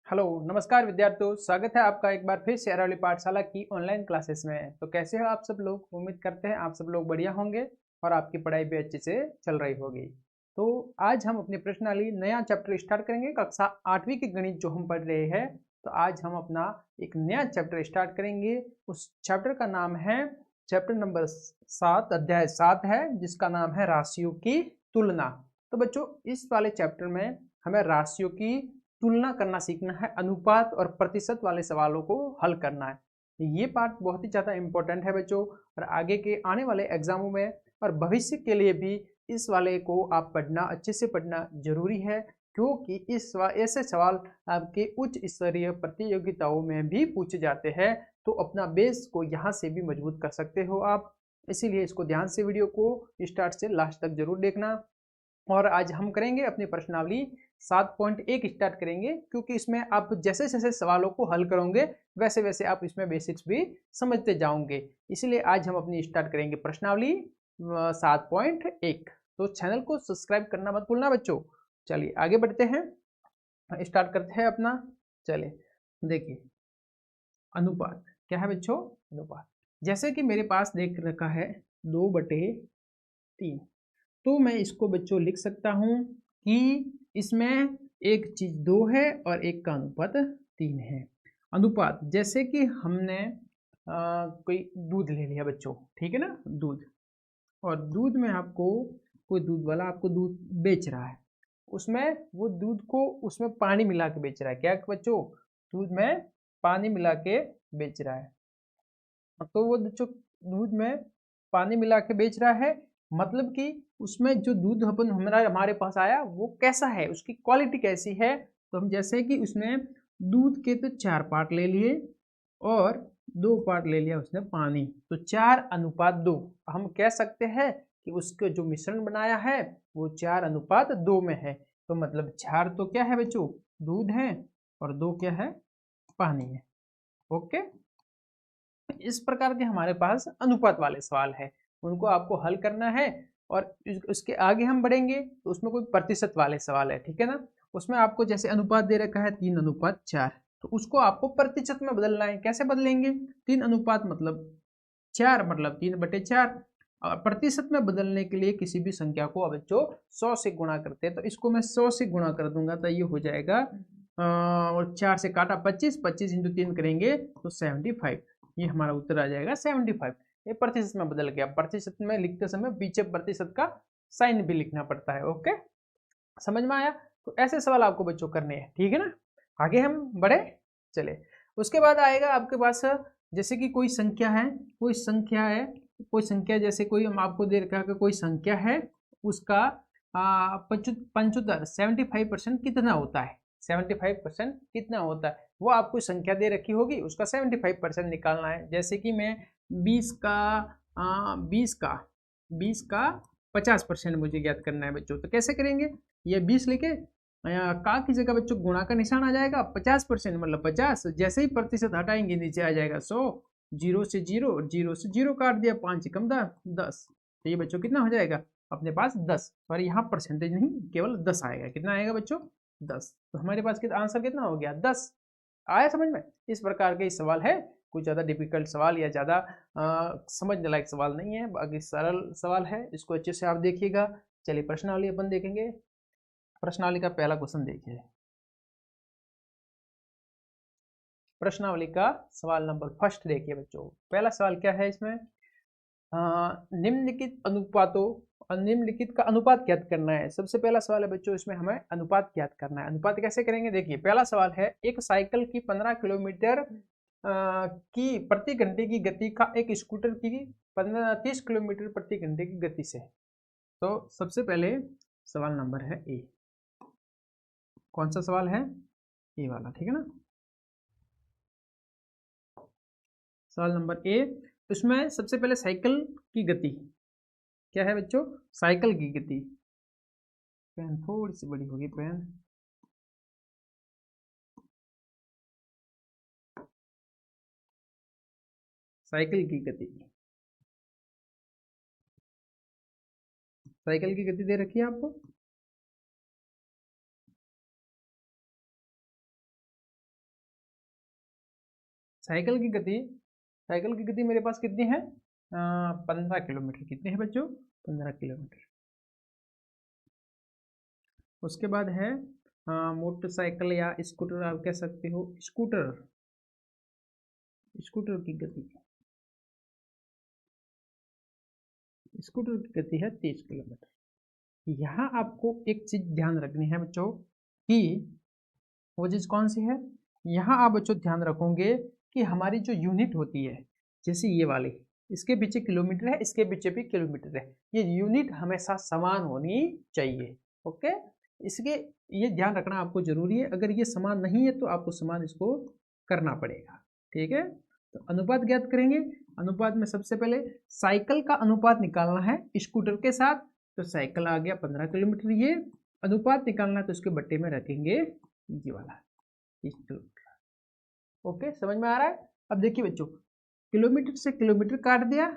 Hello नमस्कार विद्यार्थियों, स्वागत है आपका एक बार फिर से अरावली पाठशाला की ऑनलाइन क्लासेस में। तो कैसे हो आप सब लोग? उम्मीद करते हैं आप सब लोग बढ़िया होंगे और आपकी पढ़ाई भी अच्छे से चल रही होगी। तो आज हम अपनी प्रश्नावली नया चैप्टर स्टार्ट करेंगे। कक्षा 8वीं की गणित जो हम पढ़ रहे हैं, तो आज हम अपना एक नया चैप्टर स्टार्ट करेंगे। उस चैप्टर का नाम है चैप्टर नंबर 7, अध्याय 7 है, जिसका नाम है राशियों की तुलना। तो बच्चों, इस वाले चैप्टर में हमें राशियों की तुलना करना सीखना है, अनुपात और प्रतिशत वाले सवालों को हल करना है। ये पार्ट बहुत ही ज़्यादा इम्पोर्टेंट है बच्चों, और आगे के आने वाले एग्जामों में और भविष्य के लिए भी इस वाले को आप पढ़ना, अच्छे से पढ़ना जरूरी है, क्योंकि ऐसे सवाल आपके उच्च स्तरीय प्रतियोगिताओं में भी पूछे जाते हैं। तो अपना बेस को यहाँ से भी मजबूत कर सकते हो आप। इसीलिए इसको ध्यान से वीडियो को स्टार्ट से लास्ट तक जरूर देखना। और आज हम करेंगे अपनी प्रश्नावली 7.1 स्टार्ट करेंगे, क्योंकि इसमें आप जैसे जैसे सवालों को हल करोगे वैसे वैसे आप इसमें बेसिक्स भी समझते जाओगे। इसलिए आज हम अपनी स्टार्ट करेंगे प्रश्नावली 7.1। तो चैनल को सब्सक्राइब करना मत भूलना बच्चों। चलिए आगे बढ़ते हैं, स्टार्ट करते हैं अपना। चलिए देखिए, अनुपात क्या है बच्चों? अनुपात जैसे कि मेरे पास देख रखा है 2/3। तो मैं इसको बच्चों लिख सकता हूँ कि इसमें एक चीज 2 है और एक का अनुपात 3 है। अनुपात जैसे कि हमने कोई दूध ले लिया बच्चों, ठीक है ना, दूध। और दूध में आपको कोई दूध वाला आपको दूध बेच रहा है, उसमें वो दूध को उसमें पानी मिला के बेच रहा है। क्या बच्चों? दूध में पानी मिला के बेच रहा है। तो वो जो दूध में पानी मिला के बेच रहा है, मतलब कि उसमें जो दूध अपन हमारे पास आया वो कैसा है, उसकी क्वालिटी कैसी है। तो हम जैसे कि उसने दूध के तो 4 पार्ट ले लिए और 2 पार्ट ले लिया उसने पानी, तो 4:2 हम कह सकते हैं कि उसके जो मिश्रण बनाया है वो 4:2 में है। तो मतलब 4 तो क्या है बच्चों? दूध है, और 2 क्या है? पानी है। ओके, इस प्रकार के हमारे पास अनुपात वाले सवाल है, उनको आपको हल करना है। और उसके आगे हम बढ़ेंगे तो उसमें कोई प्रतिशत वाले सवाल है, ठीक है ना। उसमें आपको जैसे अनुपात दे रखा है 3:4, तो उसको आपको प्रतिशत में बदलना है। कैसे बदलेंगे? 3 अनुपात मतलब 4 मतलब 3/4। और प्रतिशत में बदलने के लिए किसी भी संख्या को अब बच्चों 100 से गुणा करते हैं, तो इसको मैं 100 से गुणा कर दूंगा, तो ये हो जाएगा और 4 से काटा 25, 25 इंटू 3 करेंगे तो 75। ये हमारा उत्तर आ जाएगा 75। ये प्रतिशत में बदल गया। प्रतिशत में लिखते समय पीछे प्रतिशत का साइन भी लिखना पड़ता है। ओके, समझ में आया? तो ऐसे सवाल आपको बच्चों करने हैं, ठीक है ना। आगे हम बढ़े, चले। उसके बाद आएगा आपके पास, जैसे कि कोई संख्या है, कोई संख्या है, कोई संख्या जैसे कोई हम आपको दे रखा है, कोई संख्या है, उसका 75% कितना होता है? 75% कितना होता है वो आपको संख्या दे रखी होगी, उसका 75% निकालना है। जैसे कि मैं 20 का 20 का 50% मुझे ज्ञात करना है बच्चों। तो कैसे करेंगे? ये 20 लेके का की जगह बच्चों गुणा का निशान आ जाएगा, 50% मतलब 50। जैसे ही प्रतिशत हटाएंगे नीचे आ जाएगा 100। 0 से 0, 0 से 0 काट दिया, 5 एकम 10। तो ये बच्चों कितना हो जाएगा अपने पास? 10। और यहाँ परसेंटेज नहीं, केवल 10 आएगा। कितना आएगा बच्चों? 10। तो हमारे पास आंसर कितना हो गया? 10। आया समझ में? इस प्रकार के सवाल है, कुछ ज़्यादा डिफिकल्ट सवाल या ज़्यादा समझने लायक सवाल नहीं है, बाकी सरल सवाल है। इसको अच्छे से आप देखिएगा। चलिए प्रश्नावली अपन देखेंगे। प्रश्नावली का पहला क्वेश्चन देखिए। प्रश्नावली का सवाल नंबर फर्स्ट देखिए बच्चों। पहला सवाल क्या है इसमें? निम्नलिखित अनुपातों और निम्नलिखित का अनुपात ज्ञात करना है। सबसे पहला सवाल है बच्चों, इसमें हमें अनुपात ज्ञात करना है। अनुपात कैसे करेंगे? देखिए पहला सवाल है, एक साइकिल की 15 किलोमीटर की प्रति घंटे की गति का एक स्कूटर की 30 किलोमीटर प्रति घंटे की गति से। तो सबसे पहले सवाल नंबर है ए। कौन सा सवाल है? ए वाला, ठीक है ना। सवाल नंबर ए, इसमें सबसे पहले साइकिल की गति क्या है बच्चों? साइकिल की गति, पेन थोड़ी सी बड़ी होगी पेन। साइकिल की गति, साइकिल की गति दे रखी है आपको। साइकिल की गति मेरे पास कितनी है? 15 किलोमीटर। कितने हैं बच्चों? 15 किलोमीटर। उसके बाद है मोटरसाइकिल या स्कूटर, आप कह सकते हो स्कूटर की गति। स्कूटर की गति है 30 किलोमीटर। यहाँ आपको एक चीज ध्यान रखनी है बच्चों कि वो चीज कौन सी है? यहाँ आप बच्चों ध्यान रखोगे कि हमारी जो यूनिट होती है, जैसे ये वाली, इसके पीछे किलोमीटर है, इसके पीछे भी किलोमीटर है, ये यूनिट हमेशा समान होनी चाहिए। ओके, इसके ये ध्यान रखना आपको जरूरी है। अगर ये समान नहीं है तो आपको समान इसको करना पड़ेगा। ठीक है, तो अनुपात ज्ञात करेंगे। अनुपात में सबसे पहले साइकिल का अनुपात निकालना है स्कूटर के साथ, तो साइकिल आ गया 15 किलोमीटर। ये अनुपात निकालना है तो इसके बट्टे में रखेंगे ये वाला 30 किलोमीटर। ओके, समझ में आ रहा है? अब देखिए बच्चों, किलोमीटर से किलोमीटर काट दिया,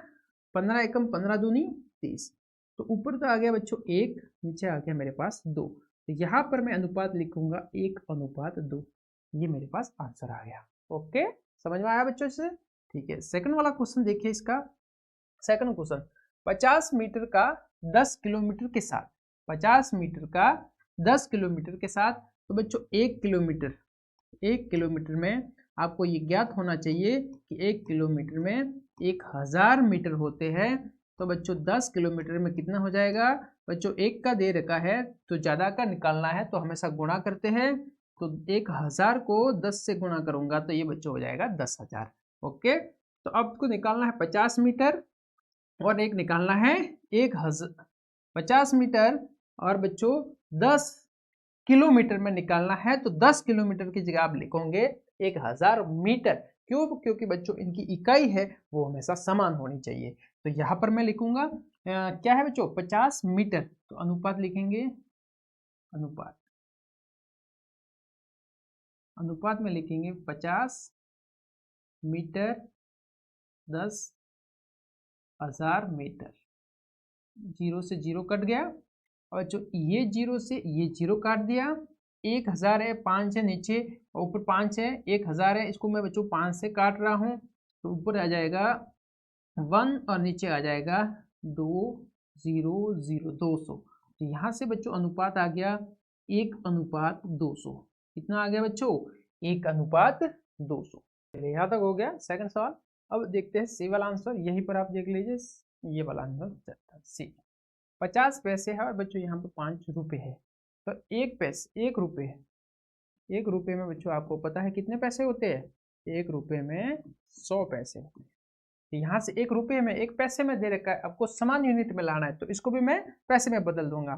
15 एकम 15 दूनी 30, तो ऊपर तो आ गया बच्चों 1, नीचे आ गया मेरे पास 2। तो यहाँ पर मैं अनुपात लिखूंगा 1:2। ये मेरे पास आंसर आ गया। ओके, समझ में आया बच्चों इससे? ठीक है, सेकंड वाला क्वेश्चन देखिए इसका। सेकंड क्वेश्चन, 50 मीटर का 10 किलोमीटर के साथ, 50 मीटर का 10 किलोमीटर के साथ, तो बच्चों 1 किलोमीटर में आपको ये ज्ञात होना चाहिए कि 1 किलोमीटर में 1000 मीटर होते हैं। तो बच्चों 10 किलोमीटर में कितना हो जाएगा? बच्चों 1 का दे रखा है तो ज़्यादा का निकालना है तो हमेशा गुणा करते हैं। तो 1000 को 10 से गुणा करूंगा तो ये बच्चों हो जाएगा 10,000। ओके, तो अब आपको निकालना है 50 मीटर और एक निकालना है 50 मीटर और बच्चों 10 किलोमीटर में निकालना है। तो 10 किलोमीटर की जगह आप लिखोगे 1000 मीटर। क्यों? क्योंकि बच्चों इनकी इकाई है वो हमेशा समान होनी चाहिए। तो यहाँ पर मैं लिखूंगा क्या है बच्चों? 50 मीटर। तो अनुपात लिखेंगे, अनुपात में लिखेंगे 50 मीटर 10,000 मीटर। 0 से 0 कट गया और जो ये 0 से ये 0 काट दिया। 1000 है, 5 है नीचे और ऊपर 5 है, 1000 है, इसको मैं बच्चों 5 से काट रहा हूँ तो ऊपर आ जाएगा 1 और नीचे आ जाएगा 200 तो यहाँ से बच्चों अनुपात आ गया 1:200। कितना आ गया बच्चों? 1:200। चलिए यहाँ तक हो गया सेकंड सवाल। अब देखते हैं सी वाला आंसर, यहीं पर आप देख लीजिए, ये वाला आंसर सी। 50 पैसे है और बच्चों यहाँ पे 5 रुपए है। तो 1 रुपए में बच्चों आपको पता है कितने पैसे होते हैं? 1 रुपए में 100 पैसे होते हैं। तो यहाँ से 1 रुपए में 1 पैसे में दे रखा है, आपको समान यूनिट में लाना है तो इसको भी मैं पैसे में बदल दूंगा।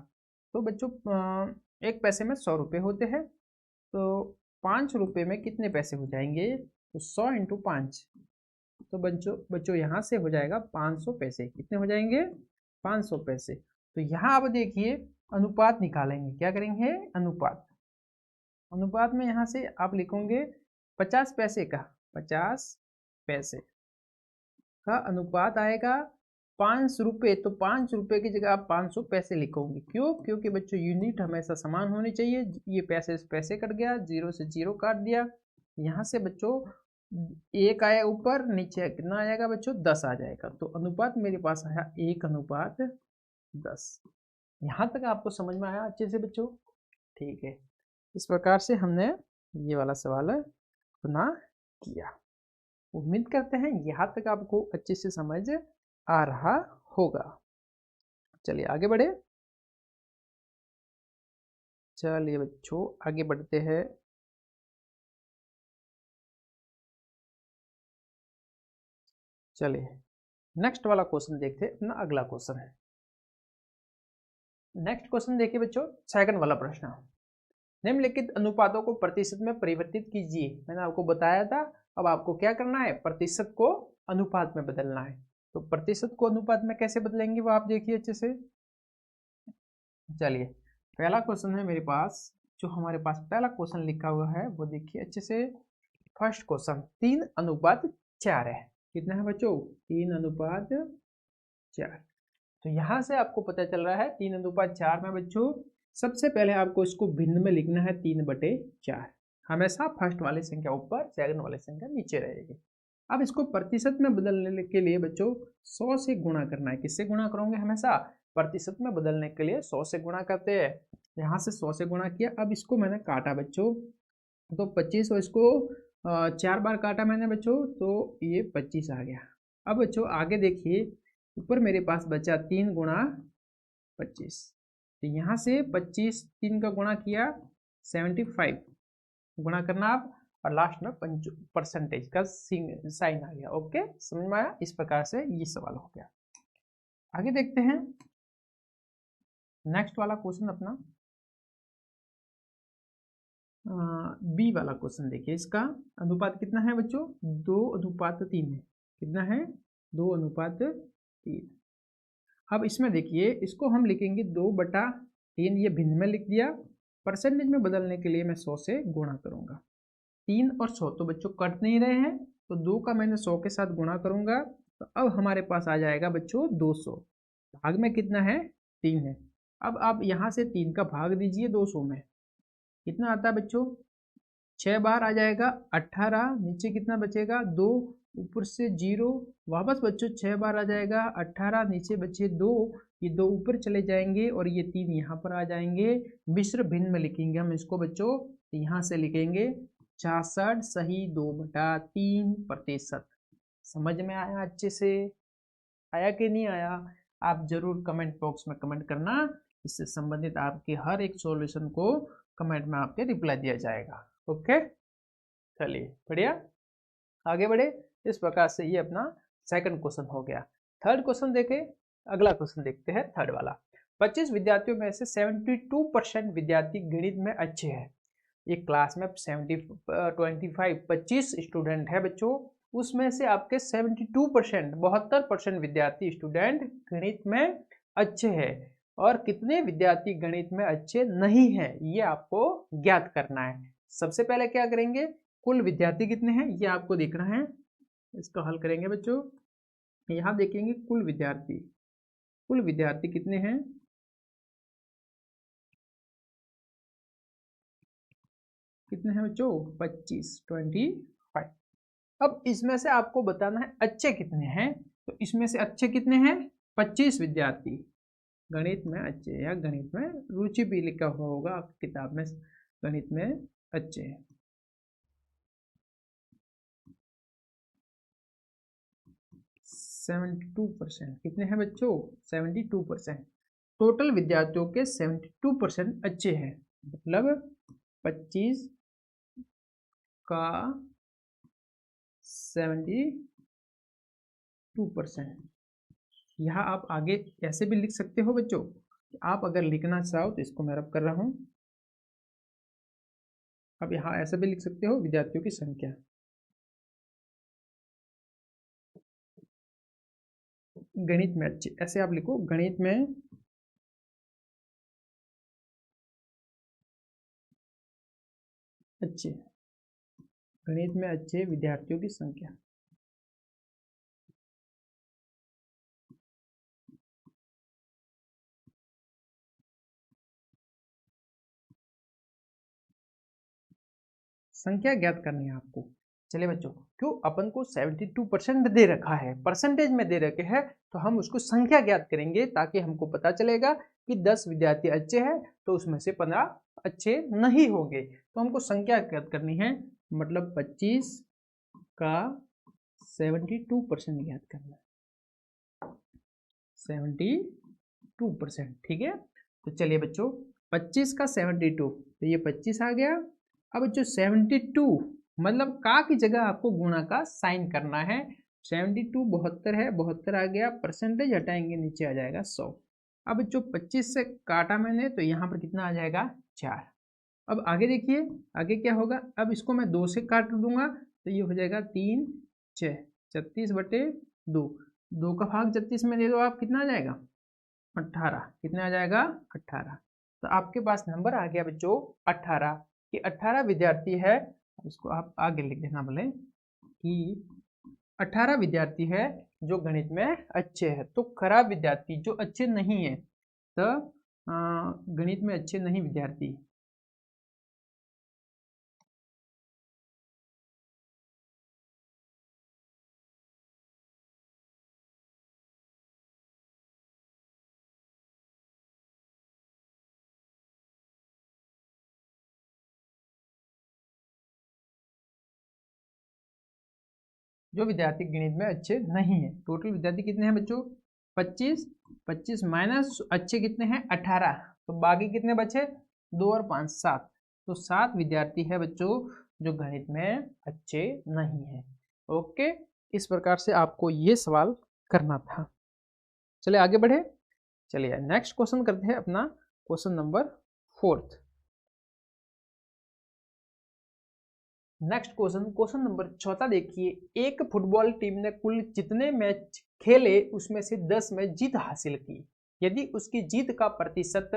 तो बच्चों 1 पैसे में 100 रुपए होते हैं। तो 5 रुपए में कितने पैसे हो जाएंगे? तो 100 × 5, तो बच्चों यहाँ से हो जाएगा 500 पैसे। कितने हो जाएंगे? 500 पैसे। तो यहाँ आप देखिए अनुपात निकालेंगे, क्या करेंगे? अनुपात में यहाँ से आप लिखोगे 50 पैसे का, 50 पैसे का अनुपात आएगा 5 रुपए। तो 5 रुपए की जगह आप 500 पैसे लिखोगे। क्यों? क्योंकि बच्चों यूनिट हमेशा समान होनी चाहिए। ये पैसे से पैसे कट गया, 0 से 0 काट दिया। यहाँ से बच्चों 1 आया ऊपर, नीचे कितना आएगा बच्चों? 10 आ जाएगा। तो अनुपात मेरे पास आया 1:10। यहाँ तक आपको समझ में आया अच्छे से बच्चों? ठीक है, इस प्रकार से हमने ये वाला सवाल अपना किया। उम्मीद करते हैं यहाँ तक आपको अच्छे से समझ आ रहा होगा। चलिए आगे बढ़े। चलिए बच्चों आगे बढ़ते हैं। चलिए नेक्स्ट वाला क्वेश्चन देखते हैं, अपना अगला क्वेश्चन है। नेक्स्ट क्वेश्चन देखिए बच्चों, सेकंड वाला प्रश्न। निम्नलिखित अनुपातों को प्रतिशत में परिवर्तित कीजिए। मैंने आपको बताया था, अब आपको क्या करना है? प्रतिशत को अनुपात में बदलना है। तो प्रतिशत को अनुपात में कैसे बदलेंगे वो आप देखिए अच्छे से। चलिए पहला क्वेश्चन है मेरे पास, जो हमारे पास पहला क्वेश्चन लिखा हुआ है वो देखिए अच्छे से। फर्स्ट क्वेश्चन 3:4 है। कितना है बच्चों? 3:4। तो यहाँ से आपको पता चल रहा है 3:4 में बच्चों सबसे पहले आपको इसको भिन्न में लिखना है 3/4। हमेशा फर्स्ट वाली संख्या ऊपर, सेकंड वाली संख्या नीचे रहेगी। अब इसको प्रतिशत में बदलने के लिए बच्चों 100 से गुणा करना है। किससे गुणा करोगे? हमेशा प्रतिशत में बदलने के लिए 100 से गुणा करते हैं। यहाँ से 100 से गुणा किया। अब इसको मैंने काटा बच्चों, तो 25, और इसको 4 बार काटा मैंने बच्चों, तो ये 25 आ गया। अब बच्चों आगे देखिए, ऊपर मेरे पास बचा 3 गुणा 25, तो यहाँ से 25 3 का गुणा किया 75 गुणा करना आप, और लास्ट में परसेंटेज का साइन आ गया। ओके, समझ में आया? इस प्रकार से ये सवाल हो गया। आगे देखते हैं नेक्स्ट वाला क्वेश्चन अपना बी वाला क्वेश्चन। देखिए इसका अनुपात कितना है बच्चों? 2:3 है। कितना है? 2:3। अब इसमें देखिए, इसको हम लिखेंगे 2/3, ये भिन्न में लिख दिया। परसेंटेज में बदलने के लिए मैं 100 से गुणा करूंगा। 3 और 100 तो बच्चों कट नहीं रहे हैं, तो 2 का मैंने 100 के साथ गुणा करूंगा, तो अब हमारे पास आ जाएगा बच्चों 200। भाग में कितना है? 3 है। अब आप यहाँ से 3 का भाग दीजिए 200 में, कितना आता है बच्चों? 6 बार आ जाएगा 18। नीचे कितना बचेगा? 2, ऊपर से 0, वापस बच्चों 6 बार आ जाएगा 18, नीचे बचे 2, ये 2 ऊपर चले जाएंगे और ये 3 यहाँ पर आ जाएंगे। मिश्र भिन्न में लिखेंगे हम इसको बच्चों, यहाँ से लिखेंगे 66 सही 2/3%। समझ में आया? अच्छे से आया कि नहीं आया? आप जरूर कमेंट बॉक्स में कमेंट करना, इससे संबंधित आपके हर एक सॉल्यूशन को कमेंट में आपके रिप्लाई दिया जाएगा। ओके, चलिए बढ़िया, आगे बढ़े। इस प्रकार से ये अपना सेकंड क्वेश्चन हो गया। थर्ड क्वेश्चन देखे, अगला क्वेश्चन देखते हैं थर्ड वाला। 25 विद्यार्थियों में से 72% विद्यार्थी गणित में अच्छे हैं। एक क्लास में 25 स्टूडेंट है बच्चों, उसमें से आपके 72% 72% विद्यार्थी स्टूडेंट गणित में अच्छे हैं, और कितने विद्यार्थी गणित में अच्छे नहीं हैं, ये आपको ज्ञात करना है। सबसे पहले क्या करेंगे? कुल विद्यार्थी कितने हैं ये आपको देखना है। इसको हल करेंगे बच्चों। यहाँ देखेंगे कुल विद्यार्थी कितने हैं। कितने हैं बच्चों? 25। अब इसमें से आपको बताना है अच्छे कितने हैं। तो इसमें से अच्छे कितने हैं? 25 विद्यार्थी गणित में अच्छे, या गणित में रुचि भी लिखा हुआ होगा आपकी किताब में, गणित में अच्छे हैं। %72 कितने हैं बच्चों? 72%। टोटल विद्यार्थियों के 72% अच्छे हैं, मतलब 25 का 72%। यहाँ आप आगे ऐसे भी लिख सकते हो बच्चों, आप अगर लिखना चाहो तो इसको मैं रब कर रहा हूँ। अब यहाँ ऐसे भी लिख सकते हो विद्यार्थियों की संख्या, गणित में अच्छे, ऐसे आप लिखो गणित में अच्छे, गणित में अच्छे विद्यार्थियों की संख्या। संख्या ज्ञात करनी है आपको। चलिए बच्चों, क्यों अपन को 72% दे रखा है, परसेंटेज में दे रखे हैं, तो हम उसको संख्या ज्ञात करेंगे, ताकि हमको पता चलेगा कि 10 विद्यार्थी अच्छे हैं तो उसमें से 15 अच्छे नहीं होंगे। तो हमको संख्या ज्ञात करनी है, मतलब 25 का 72% ज्ञात करना है। 72%, ठीक है। तो चलिए बच्चों, 25 का 72, तो ये 25 आ गया। अब जो 72 मतलब का की जगह आपको गुणा का साइन करना है। 72 72 है, 72 आ गया, परसेंटेज हटाएंगे नीचे आ जाएगा 100। अब जो 25 से काटा मैंने, तो यहाँ पर कितना आ जाएगा? 4। अब आगे देखिए, आगे क्या होगा? अब इसको मैं 2 से काट दूंगा, तो ये हो जाएगा 3 6 36/2। 2 का भाग 36 में दे दो आप, कितना आ जाएगा? 18। कितना आ जाएगा? 18। तो आपके पास नंबर आ गया बच्चों 18, कि 18 विद्यार्थी है। इसको आप आगे लिख देना बोले कि 18 विद्यार्थी है जो गणित में अच्छे हैं। तो खराब विद्यार्थी जो अच्छे नहीं है, तो गणित में अच्छे नहीं विद्यार्थी, जो विद्यार्थी गणित में अच्छे नहीं है। टोटल विद्यार्थी कितने हैं बच्चों? 25, 25 माइनस अच्छे कितने हैं? 18, तो बाकी कितने बचे? 2 और 5 7, तो 7 विद्यार्थी है बच्चों जो गणित में अच्छे नहीं है। ओके, इस प्रकार से आपको ये सवाल करना था। चलिए आगे बढ़े। चलिए नेक्स्ट क्वेश्चन करते हैं अपना, question number 4। Next question number 4 देखिए, एक फुटबॉल टीम ने कुल जितने मैच खेले उसमें से 10 में जीत हासिल की। यदि उसकी जीत का प्रतिशत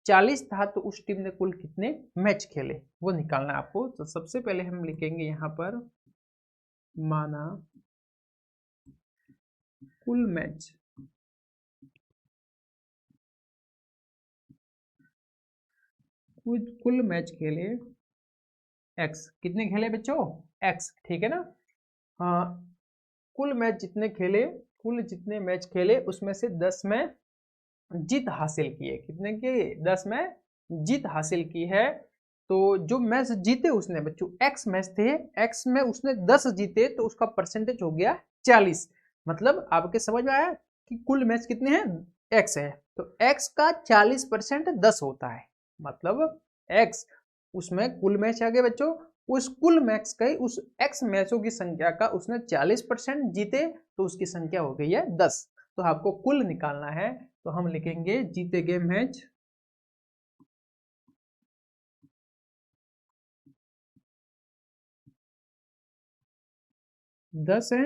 40 था तो उस टीम ने कुल कितने मैच खेले वो निकालना है आपको। तो सबसे पहले हम लिखेंगे यहाँ पर माना कुल मैच, कुल मैच खेले एक्स, कितने खेले बच्चों? एक्स, ठीक है ना। हाँ, कुल मैच जितने खेले, कुल जितने मैच खेले उसमें से 10 में जीत हासिल की है। कितने की? 10 में जीत हासिल की है। तो जो मैच जीते उसने बच्चों, एक्स मैच थे, एक्स में उसने 10 जीते तो उसका परसेंटेज हो गया 40। मतलब आपके समझ में आया कि कुल मैच कितने हैं? एक्स है, तो एक्स का 40% 10 होता है। मतलब एक्स, उसमें कुल मैच आ गए बच्चों, उस कुल मैच का ही, उस एक्स मैचों की संख्या का उसने 40% जीते तो उसकी संख्या हो गई है 10। तो आपको कुल निकालना है, तो हम लिखेंगे जीते गए मैच 10 है।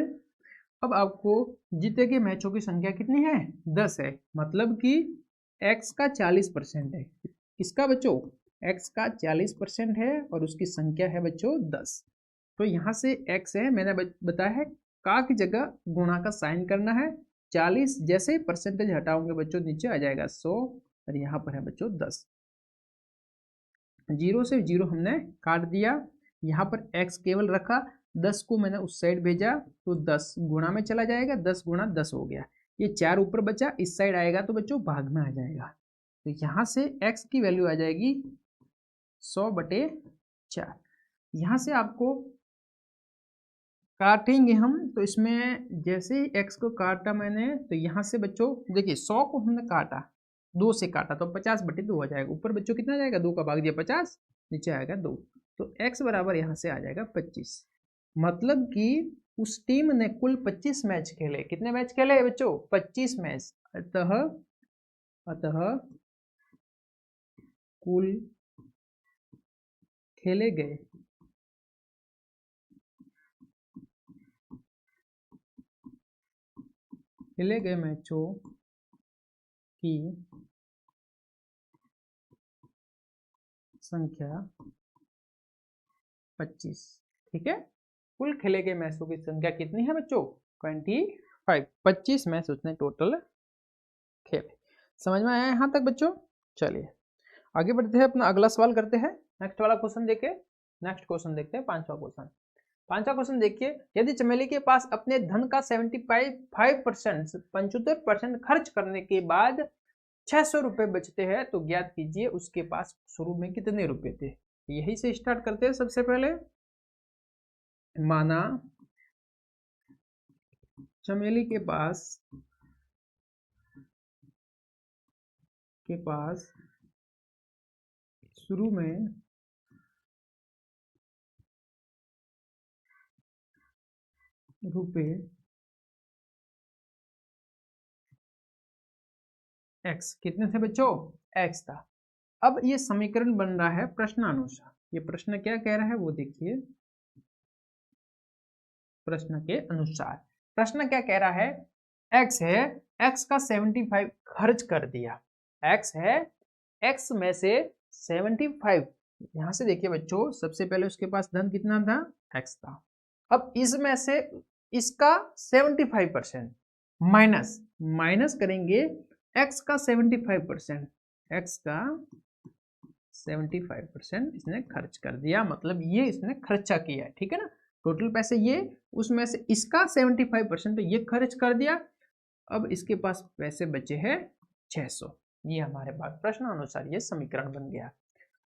अब आपको जीते गए मैचों की संख्या कितनी है? 10 है। मतलब कि x का 40% है। किसका बच्चों? x का 40% है और उसकी संख्या है बच्चों 10। तो यहाँ से x है, मैंने बताया है का की जगह गुणा का साइन करना है। 40 जैसे ही परसेंटेज हटाओगे बच्चों नीचे आ जाएगा 100, और यहाँ पर है बच्चों 10। 0 से 0 हमने काट दिया, यहाँ पर x केवल रखा, 10 को मैंने उस साइड भेजा तो 10 गुणा में चला जाएगा, 10 गुणा 10 हो गया। ये 4 ऊपर बचा, इस साइड आएगा तो बच्चों भाग में आ जाएगा। तो यहाँ से x की वैल्यू आ जाएगी 100/4। यहाँ से आपको काटेंगे हम, तो इसमें जैसे ही x को काटा मैंने, तो यहाँ से बच्चों देखिए 100 को हमने काटा, 2 से काटा तो 50/2 आ जाएगा। ऊपर बच्चों कितना आ जाएगा? 2 का भाग दिया 50, नीचे आएगा 2, तो x बराबर यहाँ से आ जाएगा 25। मतलब कि उस टीम ने कुल 25 मैच खेले। कितने मैच खेले बच्चों? 25 मैच। अतः कुल खेले गए मैचों की संख्या 25। ठीक है, कुल खेले गए मैचों की संख्या कितनी है बच्चों? 25। 25 मैच उसने टोटल खेले। समझ में आया यहाँ तक बच्चों? चलिए आगे बढ़ते हैं, अपना अगला सवाल करते हैं। नेक्स्ट वाला क्वेश्चन देखिए, नेक्स्ट क्वेश्चन देखते हैं, 5वां क्वेश्चन। 5वां क्वेश्चन देखिए, यदि चमेली के पास अपने धन का 75% खर्च करने के बाद 600 रुपए बचते हैं तो ज्ञात कीजिए उसके पास शुरू में कितने रुपए थे। यही से स्टार्ट करते हैं। सबसे पहले माना चमेली के पास शुरू में रुपए x कितने थे बच्चों? x था। अब ये समीकरण बन रहा है प्रश्नानुसार। ये प्रश्न क्या कह रहा है वो देखिए, प्रश्न के अनुसार। प्रश्न क्या कह रहा है? x है, x का 75 खर्च कर दिया। x है, x में से 75, यहां से देखिए बच्चों, सबसे पहले उसके पास धन कितना था? x था। अब इसमें से इसका 75% माइनस करेंगे x का 75%, x का 75% इसने खर्च कर दिया, मतलब ये इसने खर्चा किया है। ठीक है ना, टोटल पैसे ये, उसमें से इसका 75% तो ये खर्च कर दिया। अब इसके पास पैसे बचे हैं 600। ये हमारे पास प्रश्न अनुसार ये समीकरण बन गया।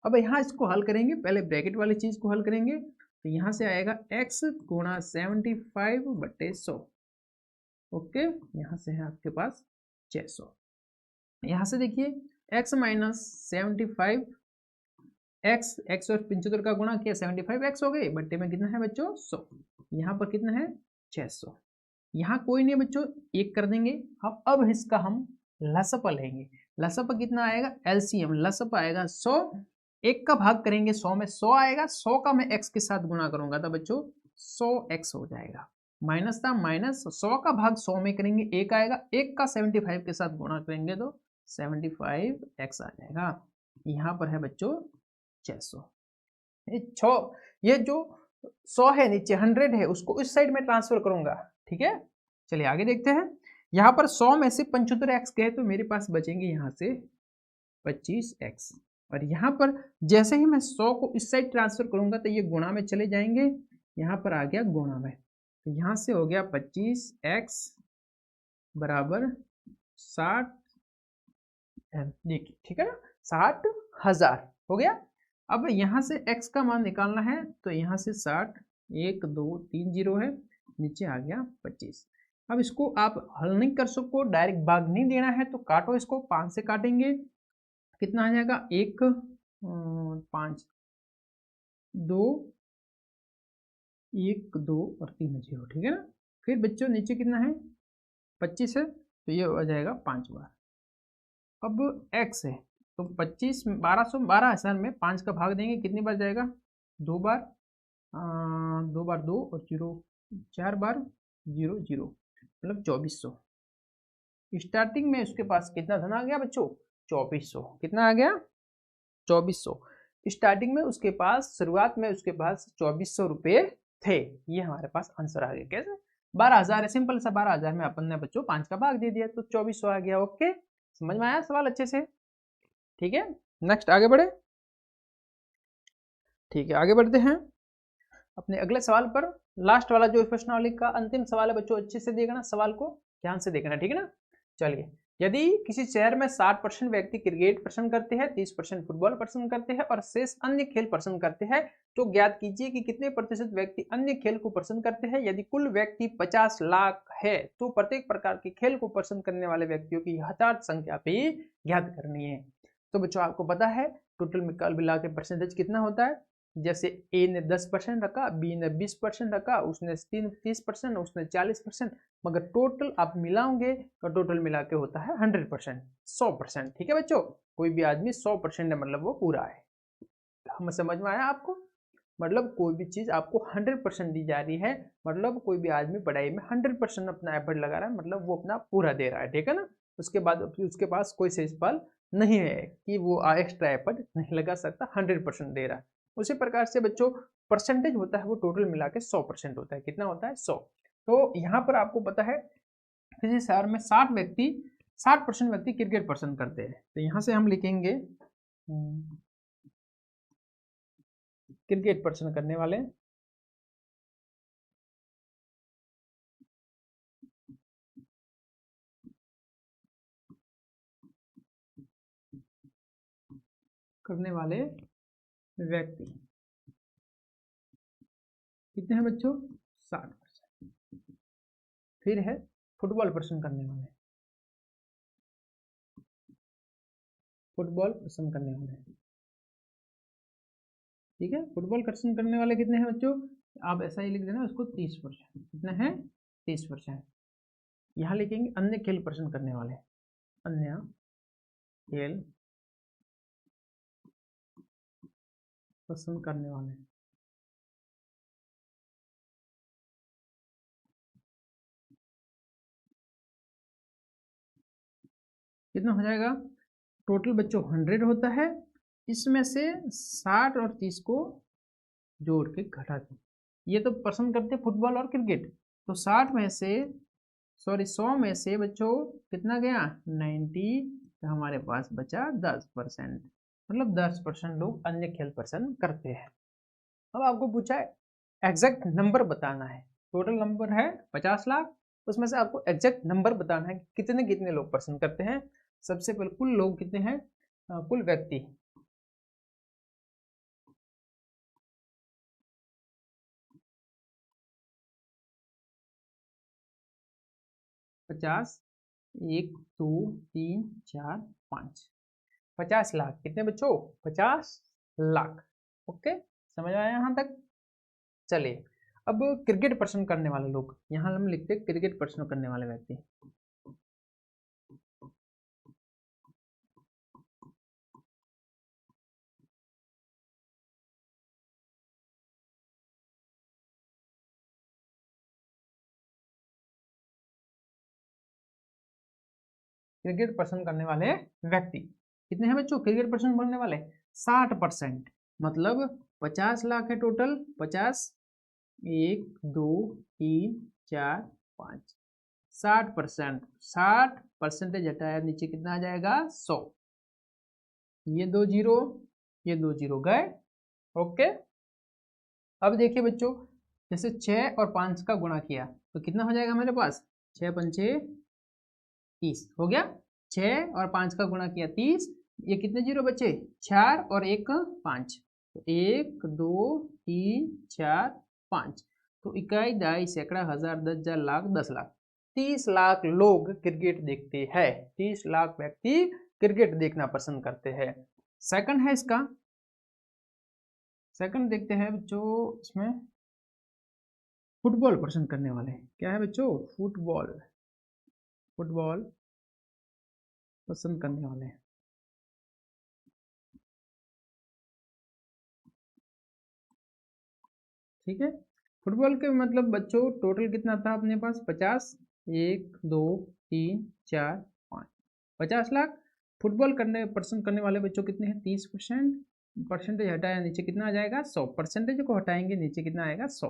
अब यहाँ इसको हल करेंगे, पहले ब्रैकेट वाली चीज को हल करेंगे। तो यहाँ से आएगा x गुणा 75/100। ओके, यहाँ से है आपके पास 600। यहाँ से देखिए x माइनस 75, x और 75 का गुणा किया 75x हो गई, बट्टे में कितना है बच्चों 100। यहाँ पर कितना है 600। यहाँ कोई नहीं बच्चों, एक कर देंगे। अब इसका हम लसअप लेंगे। लसअप कितना आएगा, एलसीएम लसअप आएगा 100, एक का भाग करेंगे 100 में 100 आएगा, 100 का मैं x के साथ गुणा करूंगा तो बच्चों 100x हो जाएगा। माइनस था माइनस, 100 का भाग 100 में करेंगे एक आएगा, एक का 75 के साथ गुणा करेंगे तो 75x आ जाएगा। यहाँ पर है बच्चों 600। ये जो 100 है नीचे 100 है, उसको इस साइड में ट्रांसफर करूंगा। ठीक है, चलिए आगे देखते हैं। यहाँ पर 100 में से 75x गए तो मेरे पास बचेंगे यहाँ से 25x, और यहाँ पर जैसे ही मैं 100 को इस साइड ट्रांसफर करूंगा तो ये गुणा में चले जाएंगे, यहाँ पर आ गया गुणा में, तो यहाँ से हो गया 25x बराबर 60। देखिए ठीक है ना, 60,000 हो गया। अब यहाँ से x का मान निकालना है तो यहाँ से 60, 1 2 3 जीरो है, नीचे आ गया 25। अब इसको आप हल नहीं कर सको, डायरेक्ट भाग नहीं देना है तो काटो इसको, 5 से काटेंगे कितना आ जाएगा 1 5 2 1 2 और 3 जीरो। ठीक है ना, फिर बच्चों नीचे कितना है 25 है तो ये हो जाएगा 5 बार। अब x है तो 25 12,000 में 5 का भाग देंगे, कितनी बार जाएगा 2 बार, 2 बार 2 और 0 4 बार 0 0, मतलब 2400। स्टार्टिंग में उसके पास कितना धन आ गया बच्चों 2400। कितना आ गया 2400। स्टार्टिंग में उसके पास, शुरुआत में उसके पास 2400 रुपये थे। ये हमारे पास आंसर आ गया। कैसे 12,000 है, सिंपल सा 12,000 में अपन ने बच्चों 5 का भाग दे दिया तो 2400 आ गया। ओके, समझ में आया सवाल अच्छे से। ठीक है, नेक्स्ट आगे बढ़े। ठीक है, आगे बढ़ते हैं अपने अगले सवाल पर। लास्ट वाला जो प्रश्नावली का अंतिम सवाल है बच्चों, अच्छे से देखना, सवाल को ध्यान से देखना। ठीक है ना, चलिए। यदि किसी शहर में 60% व्यक्ति क्रिकेट पसंद करते हैं, 30% फुटबॉल पसंद करते हैं और शेष अन्य खेल पसंद करते हैं, तो ज्ञात कीजिए कि कितने प्रतिशत व्यक्ति अन्य खेल को पसंद करते हैं। यदि कुल व्यक्ति 50 लाख है तो प्रत्येक प्रकार के खेल को पसंद करने वाले व्यक्तियों की यथार्थ संख्या भी ज्ञात करनी है। तो बच्चों आपको पता है टोटल मिला के परसेंटेज कितना होता है। जैसे ए ने 10% रखा, बी ने 20% रखा, उसने 30%, उसने 40%, मगर टोटल आप मिलाओगे तो टोटल मिला के होता है 100%, 100%। ठीक है बच्चों, कोई भी आदमी 100% है मतलब वो पूरा है। हम समझ में आया आपको, मतलब कोई भी चीज़ आपको 100% दी जा रही है, मतलब कोई भी आदमी पढ़ाई में 100% अपना एफर्ट लगा रहा है, मतलब वो अपना पूरा दे रहा है। ठीक है ना, उसके बाद उसके पास कोई शेष फल नहीं है कि वो एक्स्ट्रा एफर्ट नहीं लगा सकता, 100% दे रहा है। उसी प्रकार से बच्चों परसेंटेज होता है वो टोटल मिला के 100% होता है। कितना होता है 100। तो यहाँ पर आपको पता है किसी शहर में 60% व्यक्ति क्रिकेट पसंद करते हैं, तो यहाँ से हम लिखेंगे क्रिकेट पसंद करने वाले व्यक्ति कितने हैं बच्चों 60%। फिर है फुटबॉल पसंद करने वाले, फुटबॉल पसंद करने वाले। ठीक है, फुटबॉल पसंद करने वाले कितने हैं बच्चों, आप ऐसा ही लिख देना उसको 30%। कितने हैं 30%। यहाँ लिखेंगे अन्य खेल पसंद करने वाले, अन्य खेल पसंद करने वाले। कितना हो जाएगा टोटल बच्चों 100 होता है, इसमें से 60 और 30 को जोड़ के घटा दें। ये तो पसंद करते हैं फुटबॉल और क्रिकेट, तो 60 में से 100 में से बच्चों कितना गया 90, तो हमारे पास बचा 10%, मतलब 10% लोग अन्य खेल पसंद करते हैं। अब आपको पूछा है एग्जैक्ट नंबर बताना है, टोटल नंबर है 50 लाख, उसमें से आपको एग्जैक्ट नंबर बताना है कितने कितने लोग पसंद करते हैं। सबसे पहले कुल लोग कितने हैं, कुल व्यक्ति 50, 1 2 3 4 5, 50 लाख। कितने बच्चों? 50 लाख। ओके, समझ आया यहाँ तक? चलिए अब क्रिकेट पसंद करने वाले लोग, यहाँ हम लिखते हैं क्रिकेट पसंद करने वाले व्यक्ति। क्रिकेट पसंद करने वाले व्यक्ति कितने हैं बच्चों? क्रिकेट पसंद करने वाले 60%, मतलब 50 लाख है टोटल। 50, 1 2 3 4 5, 60%। 60% हटाया नीचे कितना आ जाएगा? 100। ये 2 जीरो, ये 2 जीरो गए। ओके, अब देखिए बच्चों, जैसे 6 और 5 का गुणा किया तो कितना हो जाएगा हमारे पास? 6 पंचे 30 हो गया। 6 और 5 का गुणा किया 30। ये कितने जीरो बचे? 4 और 1 5, तो 1 2 3 4 5, तो इकाई, दहाई, सैकड़ा, हजार, 10,000, लाख, 10 लाख। 30 लाख लोग क्रिकेट देखते हैं। 30 लाख व्यक्ति क्रिकेट देखना पसंद करते हैं। सेकंड है इसका, सेकंड देखते हैं बच्चों, इसमें फुटबॉल पसंद करने वाले क्या है बच्चों? फुटबॉल, फुटबॉल पसंद करने वाले हैं। ठीक है, फुटबॉल के मतलब बच्चों टोटल कितना था अपने पास? 50, 1 2 3 4 5, 50 लाख। फुटबॉल करने पसंद करने वाले बच्चों कितने हैं? 30%। परसेंटेज हटाया नीचे कितना आ जाएगा? 100। परसेंटेज को हटाएंगे नीचे कितना आएगा? 100।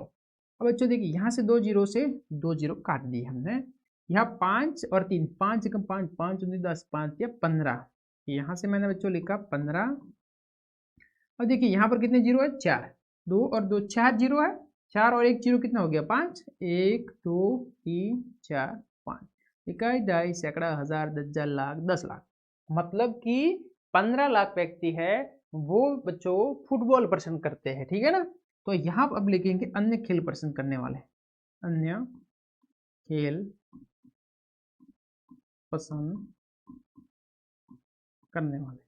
अब बच्चों देखिए, यहाँ से 2 जीरो से 2 जीरो काट दिए हमने। यहाँ 5 और 3, 5 एकम 5, 5 दूनी 10, 5 या 15, यहाँ से मैंने बच्चों लिखा 15। अब देखिए यहाँ पर कितने जीरो है? 4। 2 और 2 4 जीरो है। 4 और 1 जीरो कितना हो गया? 5। 1 2 3 4 5, इकाई, दहाई, सैकड़ा, हजार, 10,000, लाख, 10 लाख। मतलब कि 15 लाख व्यक्ति है वो बच्चों फुटबॉल पसंद करते हैं। ठीक है ना? तो यहाँ अब लिखेंगे अन्य खेल पसंद करने वाले। अन्य खेल पसंद करने वाले,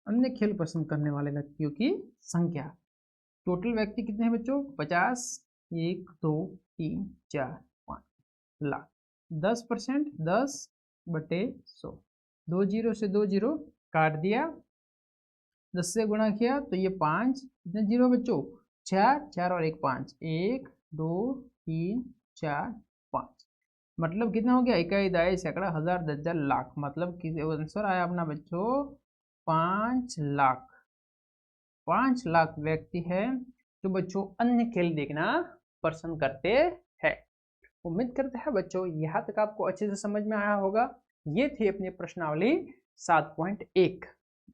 अन्य खेल पसंद करने वाले व्यक्तियों की संख्या। टोटल व्यक्ति कितने हैं बच्चों? 50, 1 2 3 4 5 लाख। 10%, 10 बटे 100। 2 जीरो से 2 जीरो काट दिया, 10 से गुणा किया तो ये 5। कितने जीरो बच्चों? 4, 4 और 1 5, 1 2 3 4 5, मतलब कितना हो गया? इकाई, दहाई, सैकड़ा, हजार, 10,000, लाख। मतलब कि आंसर आया अपना बच्चों 5 लाख। 5 लाख व्यक्ति है जो बच्चों अन्य खेल देखना पसंद करते हैं। उम्मीद करते हैं बच्चों यहाँ तक आपको अच्छे से समझ में आया होगा। ये थी अपनी प्रश्नावली 7.1।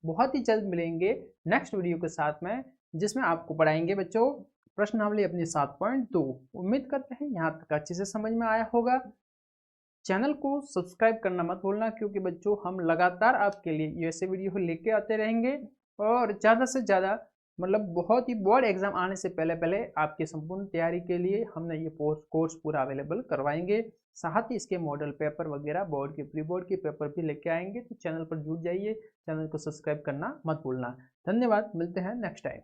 बहुत ही जल्द मिलेंगे नेक्स्ट वीडियो के साथ में, जिसमें आपको पढ़ाएंगे बच्चों प्रश्नावली अपनी 7.2। उम्मीद करते हैं यहाँ तक अच्छे से समझ में आया होगा। चैनल को सब्सक्राइब करना मत भूलना, क्योंकि बच्चों हम लगातार आपके लिए ऐसे वीडियो लेके आते रहेंगे और ज़्यादा से ज़्यादा मतलब बहुत ही बोर्ड एग्जाम आने से पहले पहले आपकी संपूर्ण तैयारी के लिए हमने ये कोर्स पूरा अवेलेबल करवाएंगे। साथ ही इसके मॉडल पेपर वगैरह बोर्ड के प्री बोर्ड के पेपर भी लेके आएंगे। तो चैनल पर जुड़ जाइए, चैनल को सब्सक्राइब करना मत भूलना। धन्यवाद, मिलते हैं नेक्स्ट टाइम।